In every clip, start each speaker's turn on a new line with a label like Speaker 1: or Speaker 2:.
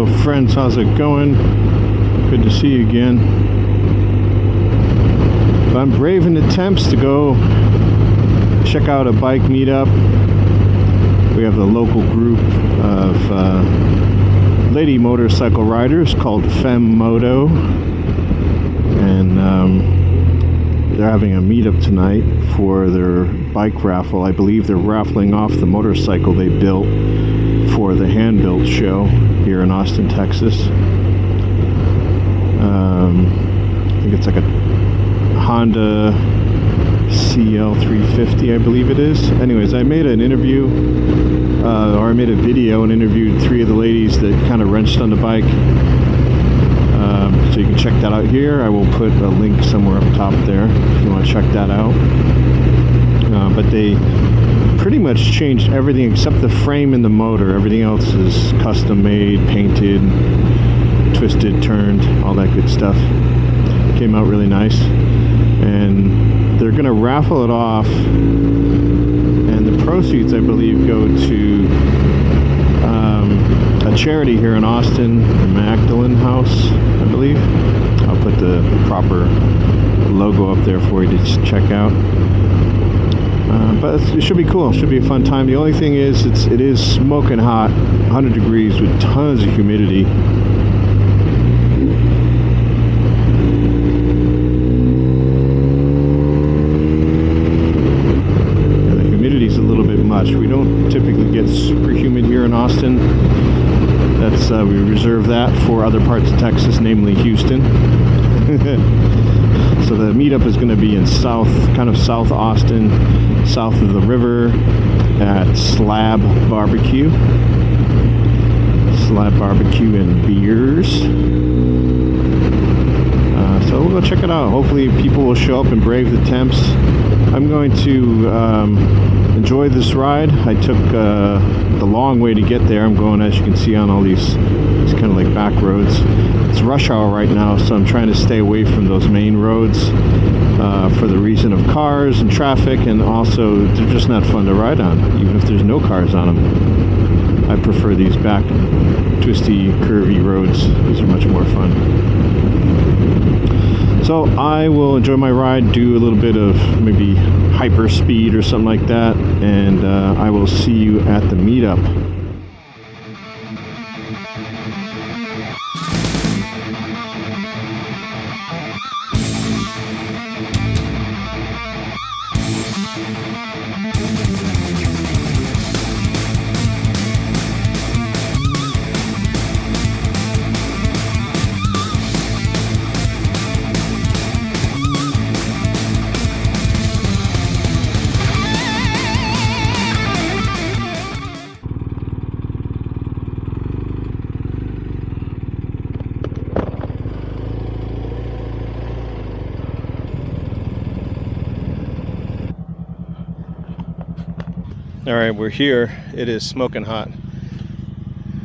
Speaker 1: Hello friends, how's it going? Good to see you again. I'm braving attempts to go check out a bike meetup. We have a local group of lady motorcycle riders called Femoto, and they're having a meetup tonight for their bike raffle. I believe they're raffling off the motorcycle they built for the Handbuilt show here in Austin, Texas. I think it's like a Honda CL350, I believe it is. Anyways, I made an interview, or I made a video and interviewed 3 of the ladies that kind of wrenched on the bike. So you can check that out here. I will put a link somewhere up top there if you want to check that out. But they pretty much changed everything except the frame and the motor. Everything else is custom made, painted, twisted, turned, all that good stuff. Came out really nice. And they're going to raffle it off, and the proceeds, I believe, go to a charity here in Austin, the Magdalene House, I believe. I'll put the proper logo up there for you to check out. But it should be cool. It should be a fun time. The only thing is, it is smoking hot, 100 degrees with tons of humidity. We don't typically get super humid here in Austin. That's we reserve that for other parts of Texas, namely Houston. So the meetup is going to be in kind of South Austin, south of the river, at Slab BBQ. Slab BBQ and beers. So we'll go check it out. Hopefully people will show up and brave the temps. I'm going to enjoy this ride. I took the long way to get there. I'm going, as you can see, on all these kind of like back roads. It's rush hour right now, so I'm trying to stay away from those main roads for the reason of cars and traffic, and also they're just not fun to ride on, even if there's no cars on them. I prefer these back twisty, curvy roads. These are much more fun. So I will enjoy my ride, do a little bit of maybe hyper speed or something like that, and I will see you at the meetup. All right, we're here. It is smoking hot,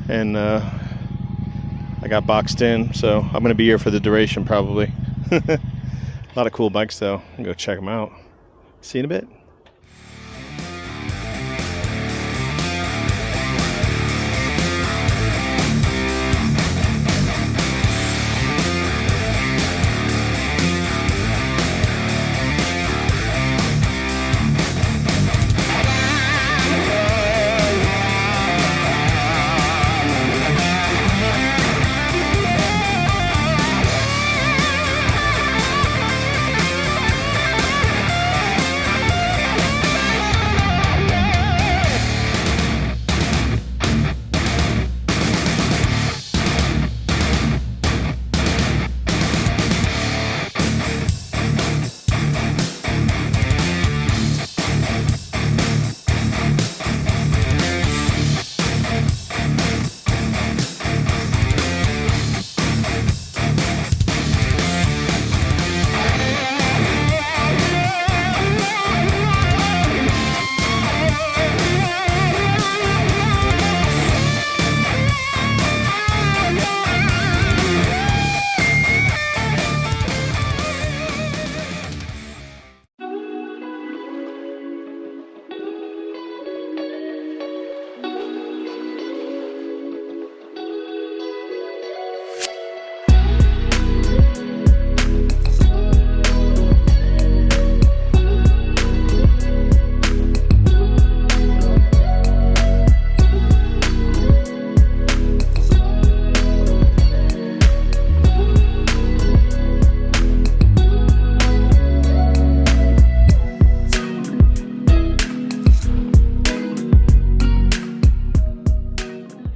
Speaker 1: and I got boxed in, so I'm gonna be here for the duration probably. A lot of cool bikes though. I'm gonna go check them out. See you in a bit.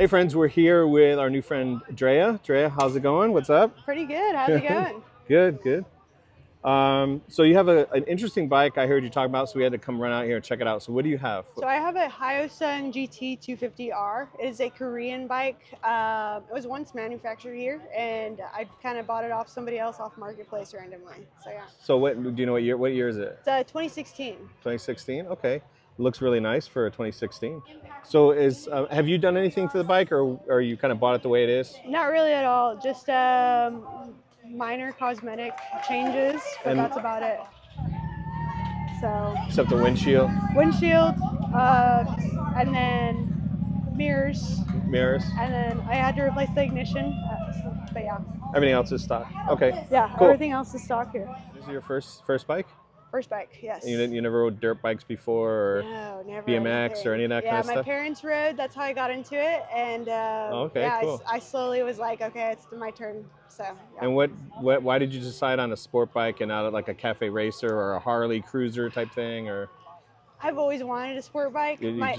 Speaker 1: Hey friends, we're here with our new friend Drea. Drea, how's it going? What's up?
Speaker 2: Pretty good. How's it going?
Speaker 1: Good, good. So you have an interesting bike I heard you talk about, so we had to come run out here and check it out. So what do you have?
Speaker 2: So I have a Hyosung GT 250R. It is a Korean bike. It was once manufactured here, and I kind of bought it off somebody else off Marketplace randomly. So yeah.
Speaker 1: So what do you know what year is it?
Speaker 2: It's 2016.
Speaker 1: 2016? Okay. Looks really nice for a 2016. So have you done anything to the bike, or you kind of bought it the way it is?
Speaker 2: Not really at all. Just minor cosmetic changes, but that's about it. So
Speaker 1: Except the windshield?
Speaker 2: Windshield, and then mirrors.
Speaker 1: Mirrors?
Speaker 2: And then I had to replace the ignition, but yeah.
Speaker 1: Everything else is stock. Okay.
Speaker 2: Yeah,
Speaker 1: cool.
Speaker 2: Everything else is stock here.
Speaker 1: This is your first bike?
Speaker 2: First bike, yes.
Speaker 1: You never rode dirt bikes before, or
Speaker 2: no, never
Speaker 1: BMX or any of that kind of stuff?
Speaker 2: Yeah, my parents rode. That's how I got into it, and
Speaker 1: cool.
Speaker 2: I slowly was like, okay, it's my turn. So. Yeah.
Speaker 1: And why did you decide on a sport bike and not like a cafe racer or a Harley cruiser type thing, or?
Speaker 2: I've always wanted a sport bike.
Speaker 1: My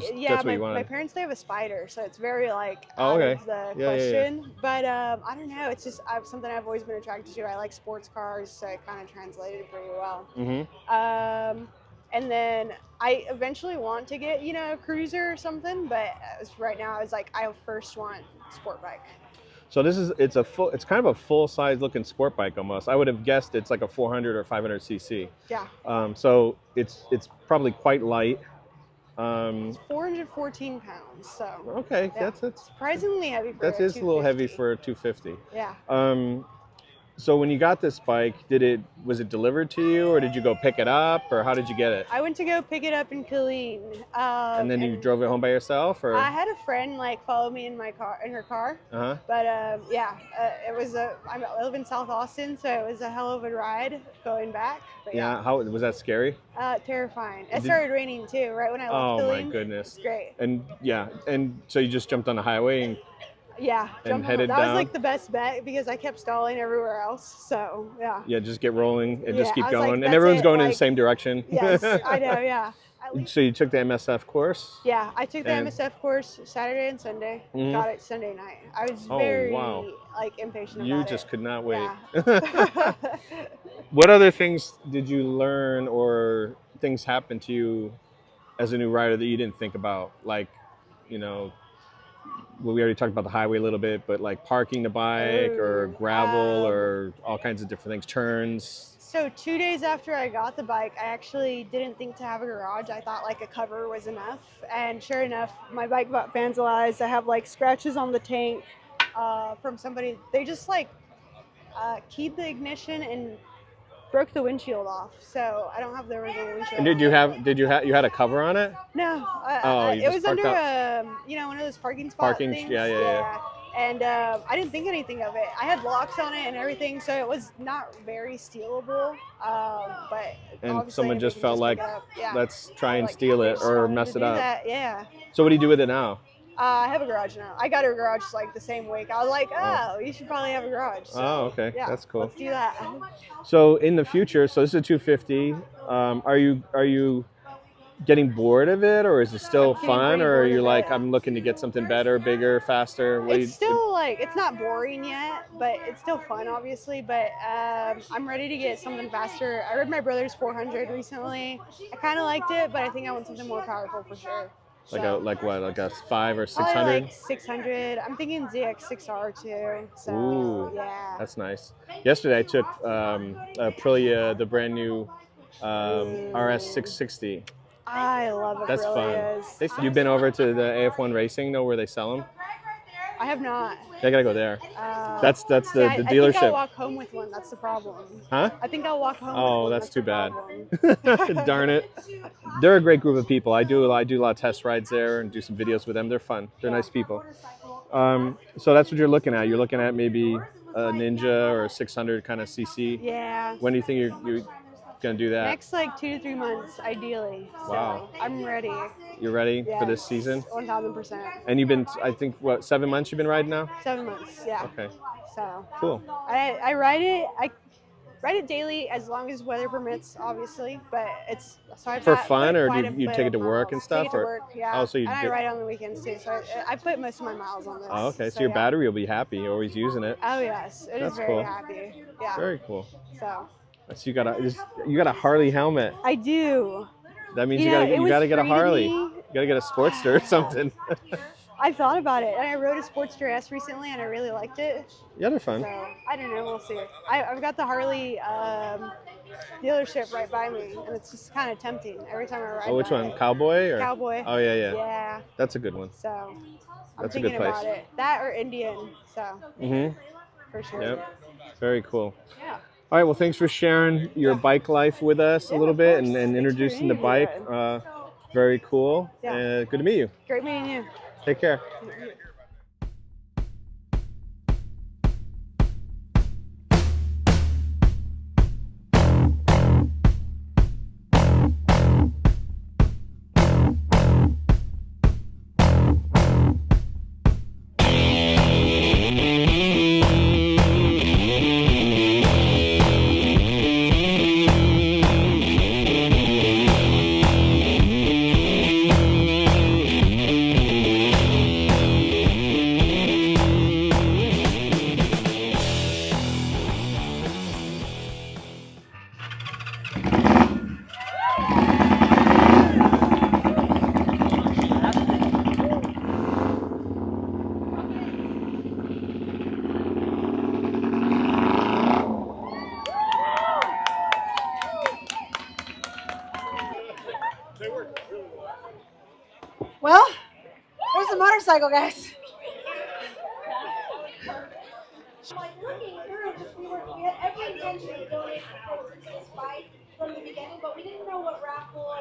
Speaker 2: parents, they have a Spider, so it's very like
Speaker 1: out
Speaker 2: of the question.
Speaker 1: Yeah.
Speaker 2: But I don't know. It's just something I've always been attracted to. I like sports cars, so it kind of translated pretty well.
Speaker 1: Mm-hmm.
Speaker 2: And then I eventually want to get a cruiser or something, but right now I was like, I first want sport bike.
Speaker 1: So it's kind of a full size looking sport bike almost. I would have guessed it's like a 400 or 500 cc.
Speaker 2: Yeah.
Speaker 1: So it's probably quite light.
Speaker 2: It's 414 pounds. So.
Speaker 1: Okay,
Speaker 2: yeah.
Speaker 1: that's
Speaker 2: surprisingly heavy.
Speaker 1: That is a little heavy for a 250.
Speaker 2: Yeah.
Speaker 1: So when you got this bike, was it delivered to you, or did you go pick it up, or how did you get it?
Speaker 2: I went to go pick it up in Killeen.
Speaker 1: And then you drove it home by yourself, or?
Speaker 2: I had a friend follow me in her car.
Speaker 1: Uh-huh.
Speaker 2: But it was I live in South Austin, so it was a hell of a ride going back. But
Speaker 1: yeah. How was that scary?
Speaker 2: Terrifying. It started raining too, right when I left Killeen.
Speaker 1: Oh my goodness.
Speaker 2: It's great.
Speaker 1: And so you just jumped on the highway and.
Speaker 2: Yeah,
Speaker 1: and headed
Speaker 2: that
Speaker 1: down.
Speaker 2: was like the best bet because I kept stalling everywhere else. So yeah.
Speaker 1: Yeah, just get rolling and just keep going,
Speaker 2: like,
Speaker 1: and everyone's going in the same direction.
Speaker 2: Yes, I know. Yeah.
Speaker 1: So you took the MSF course?
Speaker 2: Yeah, I took the MSF course Saturday and Sunday.
Speaker 1: Mm-hmm.
Speaker 2: Got it Sunday night. I was very impatient about it.
Speaker 1: You just could not wait.
Speaker 2: Yeah.
Speaker 1: What other things did you learn or things happen to you as a new rider that you didn't think about? Like, well, we already talked about the highway a little bit, but like parking the bike or gravel or all kinds of different things, turns.
Speaker 2: So 2 days after I got the bike, I actually didn't think to have a garage. I thought like a cover was enough. And sure enough, my bike got vandalized. I have like scratches on the tank from somebody. They just keyed the ignition and broke the windshield off, so I don't have the original windshield.
Speaker 1: And you had a cover on it?
Speaker 2: No, it was under one of those parking spot things.
Speaker 1: Yeah.
Speaker 2: And I didn't think anything of it. I had locks on it and everything, so it was not very stealable. But
Speaker 1: someone just felt like, let's try and steal it or mess it up.
Speaker 2: Yeah.
Speaker 1: So what do you do with it now?
Speaker 2: I have a garage now. I got a garage the same week. I was like, you should probably have a garage. So,
Speaker 1: okay. Yeah, that's cool.
Speaker 2: Let's do that.
Speaker 1: So in the future, so this is a 250. Are you getting bored of it, or is it still fun, or are you like, I'm looking to get something better, bigger, faster?
Speaker 2: It's still it's not boring yet, but it's still fun, obviously. But I'm ready to get something faster. I rode my brother's 400 recently. I kind of liked it, but I think I want something more powerful for sure.
Speaker 1: Like a 5 or 600?
Speaker 2: Like 600. I'm thinking ZX6R too. So,
Speaker 1: ooh,
Speaker 2: yeah.
Speaker 1: That's nice. Yesterday I took Aprilia, the brand new RS660.
Speaker 2: I love Aprilias.
Speaker 1: That's fun. You've been over to the AF1 Racing, where they sell them?
Speaker 2: I have not.
Speaker 1: I gotta go there. That's the dealership.
Speaker 2: I think I'll walk home with one. That's the problem.
Speaker 1: Huh?
Speaker 2: I think I'll walk home.
Speaker 1: Oh,
Speaker 2: with one.
Speaker 1: That's too bad. Darn it. They're a great group of people. I do a lot of test rides there and do some videos with them. They're fun. They're nice people. So that's what you're looking at. You're looking at maybe a Ninja or a 600 kind of CC.
Speaker 2: Yeah.
Speaker 1: When do you think you're gonna do that?
Speaker 2: Next 2 to 3 months, ideally.
Speaker 1: Wow.
Speaker 2: So I'm ready.
Speaker 1: You're ready for this season?
Speaker 2: 1000%.
Speaker 1: And you've been, I think, 7 months you've been riding now?
Speaker 2: 7 months, yeah.
Speaker 1: Okay.
Speaker 2: So
Speaker 1: cool.
Speaker 2: I ride it. ride it daily as long as weather permits, obviously. But it's so I've
Speaker 1: For
Speaker 2: got
Speaker 1: fun, or
Speaker 2: quite
Speaker 1: do
Speaker 2: a
Speaker 1: you
Speaker 2: bit
Speaker 1: take it
Speaker 2: of
Speaker 1: to work and
Speaker 2: miles.
Speaker 1: stuff?
Speaker 2: Take it to
Speaker 1: Or
Speaker 2: work, yeah.
Speaker 1: oh, so you
Speaker 2: And I
Speaker 1: do.
Speaker 2: ride on the weekends too. So I put most of my miles on this.
Speaker 1: Oh, okay. So
Speaker 2: So
Speaker 1: your
Speaker 2: yeah.
Speaker 1: battery will be happy. You're always using it.
Speaker 2: Oh yes, it is
Speaker 1: That's
Speaker 2: very
Speaker 1: cool.
Speaker 2: happy. Yeah.
Speaker 1: Very cool.
Speaker 2: So
Speaker 1: So you got a Harley helmet.
Speaker 2: I do.
Speaker 1: That means
Speaker 2: You
Speaker 1: you
Speaker 2: know,
Speaker 1: gotta
Speaker 2: it
Speaker 1: you
Speaker 2: was
Speaker 1: gotta get a
Speaker 2: free to
Speaker 1: Harley.
Speaker 2: me.
Speaker 1: You gotta get a Sportster or something.
Speaker 2: I thought about it, and I rode a Sportster S recently, and I really liked it.
Speaker 1: Yeah, they're fun.
Speaker 2: So I don't know. We'll see. I've got the Harley dealership right by me, and it's just kind of tempting every time I ride.
Speaker 1: Oh, which
Speaker 2: by
Speaker 1: one?
Speaker 2: it.
Speaker 1: Cowboy or?
Speaker 2: Cowboy.
Speaker 1: Oh yeah, yeah.
Speaker 2: Yeah.
Speaker 1: That's a good one.
Speaker 2: So I'm
Speaker 1: That's a
Speaker 2: thinking
Speaker 1: good place.
Speaker 2: about it. That or Indian. So for sure.
Speaker 1: Yep. Very cool.
Speaker 2: Yeah.
Speaker 1: All right. Well, thanks for sharing your bike life with us a little
Speaker 2: of
Speaker 1: bit
Speaker 2: course.
Speaker 1: and
Speaker 2: Thanks for
Speaker 1: introducing the
Speaker 2: meeting me,
Speaker 1: bike.
Speaker 2: bud.
Speaker 1: Very cool.
Speaker 2: Yeah.
Speaker 1: And good to meet you.
Speaker 2: Great meeting you.
Speaker 1: Take care.
Speaker 3: Well, there's the motorcycle, guys. We had every intention of donating to this bike from the beginning, but we didn't know what raffle.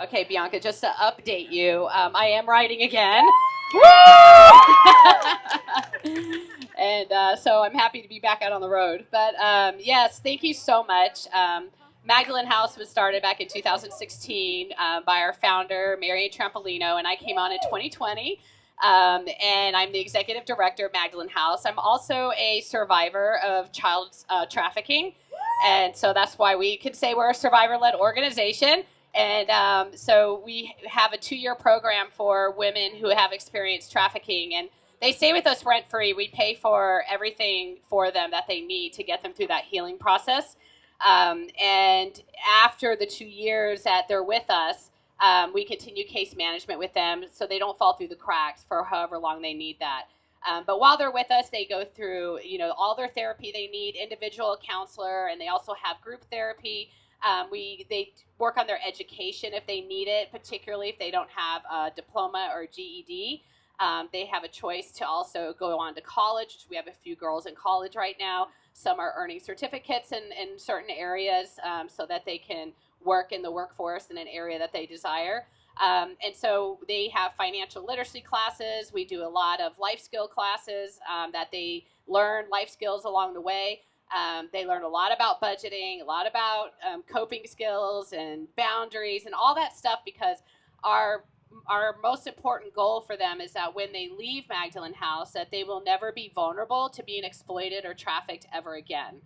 Speaker 4: Okay, Bianca, just to update you, I am riding again. And so I'm happy to be back out on the road. But yes, thank you so much. Magdalene House was started back in 2016 by our founder, Marion Trampolino, and I came on in 2020. And I'm the executive director of Magdalene House. I'm also a survivor of child trafficking. And so that's why we can say we're a survivor-led organization. And so we have a 2-year program for women who have experienced trafficking. And they stay with us rent-free. We pay for everything for them that they need to get them through that healing process. And after the 2 years that they're with us, we continue case management with them so they don't fall through the cracks for however long they need that. But while they're with us, they go through, all their therapy they need, individual counselor, and they also have group therapy. They work on their education if they need it, particularly if they don't have a diploma or GED. They have a choice to also go on to college, which we have a few girls in college right now. Some are earning certificates in certain areas so that they can work in the workforce in an area that they desire. And so they have financial literacy classes. We do a lot of life skill classes that they learn life skills along the way. They learn a lot about budgeting, a lot about coping skills and boundaries and all that stuff, because our most important goal for them is that when they leave Magdalene House, that they will never be vulnerable to being exploited or trafficked ever again.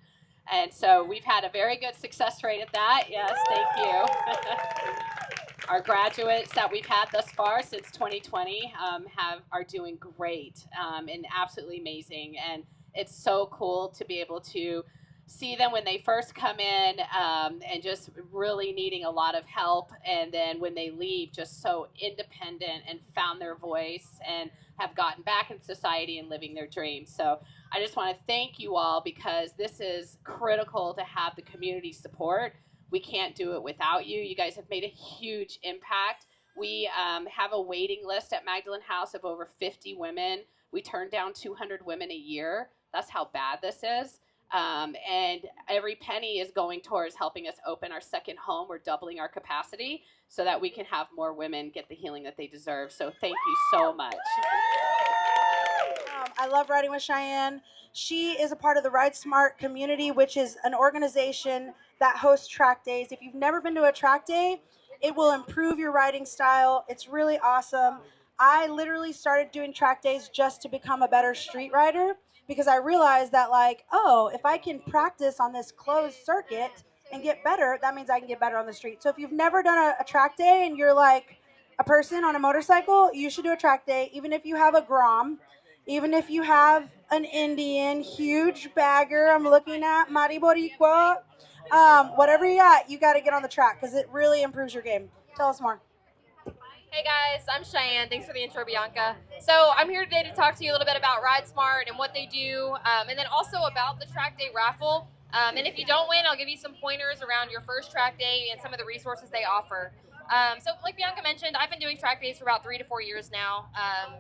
Speaker 4: And so we've had a very good success rate at that. Yes, thank you. Our graduates that we've had thus far since 2020 are doing great and absolutely amazing. And it's so cool to be able to see them when they first come in and just really needing a lot of help. And then when they leave, just so independent and found their voice and have gotten back in society and living their dreams. So I just want to thank you all, because this is critical to have the community support. We can't do it without you. You guys have made a huge impact. We have a waiting list at Magdalene House of over 50 women. We turn down 200 women a year. That's how bad this is. And every penny is going towards helping us open our second home. We're doubling our capacity so that we can have more women get the healing that they deserve. So thank you so much.
Speaker 3: I love riding with Cheyenne. She is a part of the Ride Smart community, which is an organization that hosts track days. If you've never been to a track day, it will improve your riding style. It's really awesome. I literally started doing track days just to become a better street rider because I realized that, like, oh, if I can practice on this closed circuit and get better, that means I can get better on the street. So if you've never done a track day and you're like a person on a motorcycle, you should do a track day, even if you have a Grom, even if you have an Indian, huge bagger. I'm looking at Mari Boricua. Whatever you got to get on the track because it really improves your game. Tell us more.
Speaker 5: Hey guys, I'm Cheyenne. Thanks for the intro, Bianca. So I'm here today to talk to you a little bit about Ride Smart and what they do, and then also about the track day raffle. And if you don't win, I'll give you some pointers around your first track day and some of the resources they offer. So like Bianca mentioned, I've been doing track days for about 3 to 4 years now.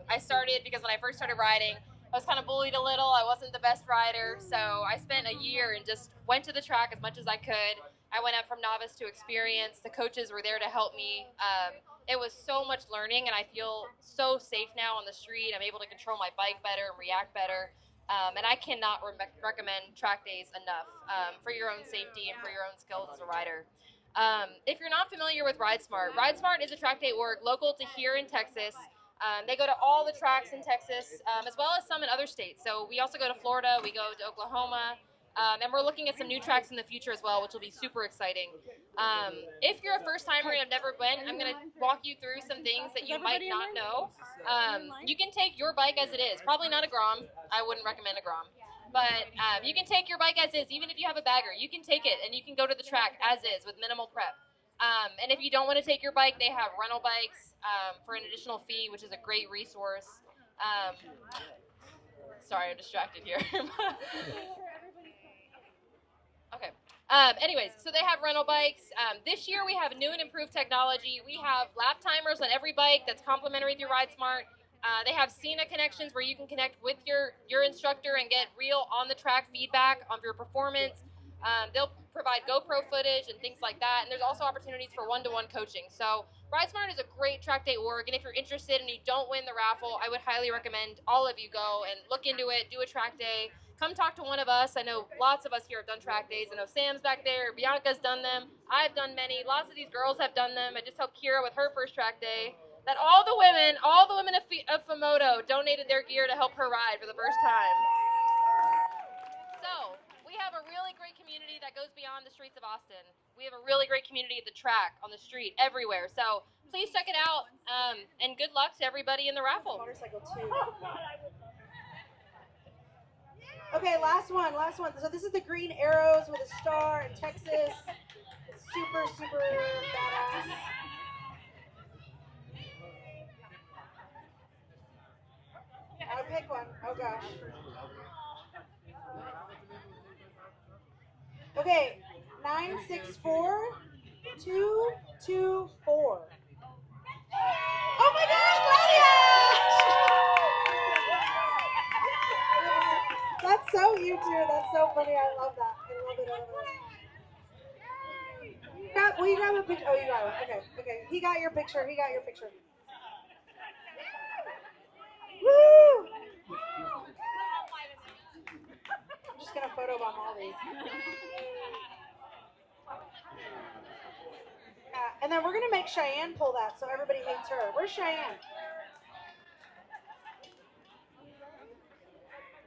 Speaker 5: I started because when I first started riding, I was kind of bullied a little. I wasn't the best rider, so I spent a year and just went to the track as much as I could. I went up from novice to experience. The coaches were there to help me. It was so much learning, and I feel so safe now on the street. I'm able to control my bike better and react better. And I cannot recommend track days enough for your own safety and for your own skills as a rider. If you're not familiar with Ride Smart is a track day org local to here in Texas. They go to all the tracks in Texas, as well as some in other states. So we also go to Florida, we go to Oklahoma, and we're looking at some new tracks in the future as well, which will be super exciting. If you're a first timer and have never been, I'm going to walk you through some things that you might not know. You can take your bike as it is. Probably not a Grom. I wouldn't recommend a Grom. But you can take your bike as is, even if you have a bagger. You can take it and you can go to the track as is with minimal prep. And if you don't want to take your bike, they have rental bikes for an additional fee, which is a great resource. Sorry, I'm distracted here. Okay. Anyways, so they have rental bikes. This year we have new and improved technology. We have lap timers on every bike that's complementary through Ride Smart. They have Cena connections where you can connect with your instructor and get real on-the-track feedback on your performance. They'll provide GoPro footage and things like that. And there's also opportunities for one-to-one coaching. So Ride Smart is a great track day org. And if you're interested and you don't win the raffle, I would highly recommend all of you go and look into it, do a track day. Come talk to one of us. I know lots of us here have done track days. I know Sam's back there. Bianca's done them. I've done many. Lots of these girls have done them. I just helped Kira with her first track day. That all the women of Femoto donated their gear to help her ride for the first time. So we have a really great community that goes beyond the streets of Austin. We have a really great community at the track, on the street, everywhere. So please check it out, and good luck to everybody in the raffle.
Speaker 3: Motorcycle 2. Okay, last one. So this is the green arrows with a star in Texas. It's super, super badass. I'll pick one. Oh gosh. Okay, 964224. Oh my gosh, Claudia! That's so you too. That's so funny. I love that. I love it. Will you grab a picture? Oh, you got it. Okay. He got your picture. Woo! I'm just gonna photobomb all these. And then we're gonna make Cheyenne pull that so everybody hates her. Where's Cheyenne?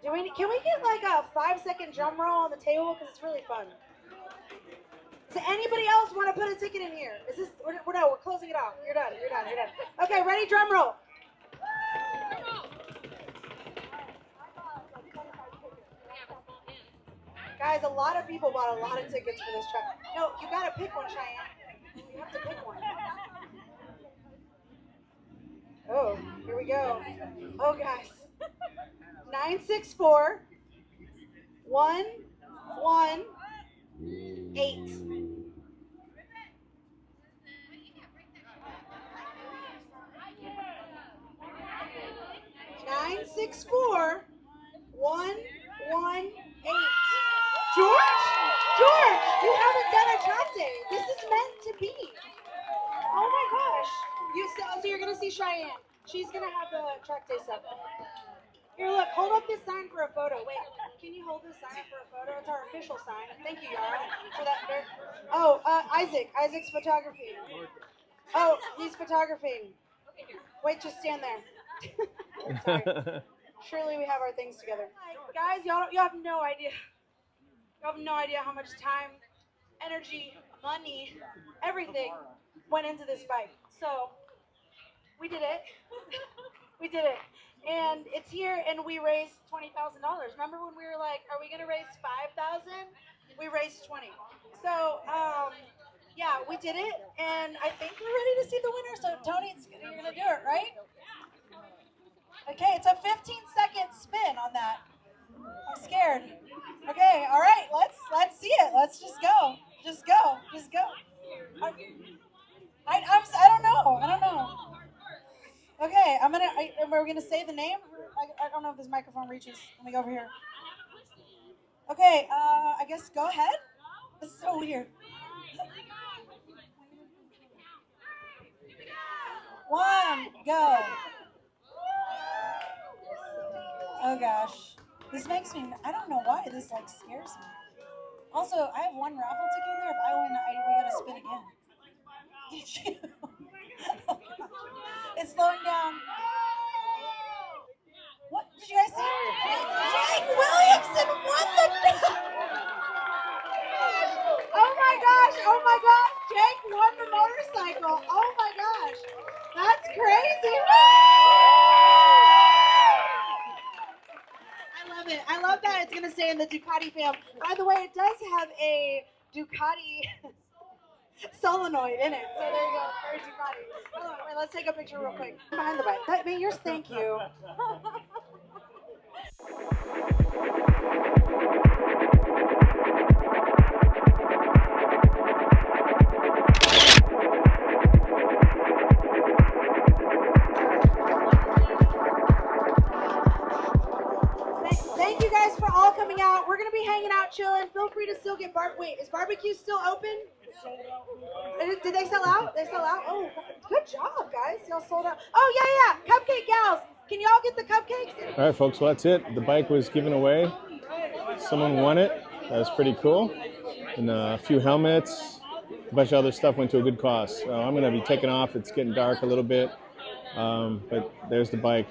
Speaker 3: Can we get like a 5-second drum roll on the table because it's really fun? Does anybody else want to put a ticket in here? Is this? We're closing it off. You're done. Okay, ready? Drum roll. Guys, a lot of people bought a lot of tickets for this track. No, you gotta pick one, Cheyenne. You have to pick one. Oh, here we go. Oh, guys. 964 118. 964 118. George, you haven't done a track day. This is meant to be. Oh my gosh. So you're gonna see Cheyenne. She's gonna have the track day stuff. Here, look, hold up this sign for a photo. Wait, can you hold this sign up for a photo? It's our official sign. Thank you, Yara, for that. Oh, Isaac's photography. Oh, he's photographing. Wait, just stand there. Sorry. Surely we have our things together. Guys, y'all have no idea. You have no idea how much time, energy, money, everything went into this bike. So we did it. We did it. And it's here, and we raised $20,000. Remember when we were like, are we gonna raise 5,000? We raised 20. So yeah, we did it, and I think we're ready to see the winner. So Tony, you're gonna do it, right? Okay, it's a 15-second spin on that. I'm scared. Okay, all right, let's see it. Let's just go. Just go. Just go. I don't know. Okay, we're gonna say the name. I don't know if this microphone reaches. Let me go over here. Okay, I guess go ahead. This is so weird. 1, go. Oh gosh. This makes me, I don't know why this like scares me. Also, I have 1 raffle ticket in there. If I win, we gotta spin again. Did you? It's slowing down. What? Did you guys see? Jake Williamson won the. Oh my gosh! Jake won the motorcycle. Oh my gosh! That's crazy! I love that it's gonna stay in the Ducati fam. By the way, it does have a Ducati solenoid in it. So there you go, very Ducati. Hold on, wait, let's take a picture real quick. Behind the bike. Yours, thank you. Thank you guys for all coming out. We're gonna be hanging out, chilling. Feel free to still get Wait, is barbecue still open? Did they sell out? They sell out? Oh, good job, guys. Y'all sold out. Oh, yeah. Cupcake gals. Can y'all get the cupcakes?
Speaker 1: All right, folks, well, that's it. The bike was given away. Someone won it. That was pretty cool. And a few helmets, a bunch of other stuff went to a good cause. So I'm going to be taking off. It's getting dark a little bit. But there's the bike.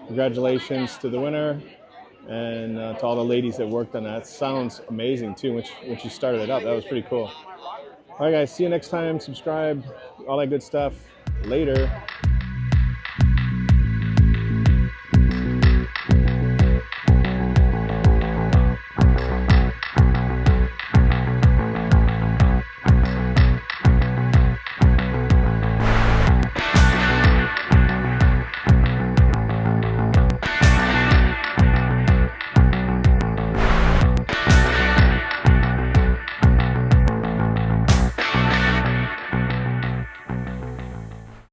Speaker 1: Congratulations to the winner and to all the ladies that worked on that. It sounds amazing, too, when she started it up. That was pretty cool. All right, guys, see you next time. Subscribe, all that good stuff. Later.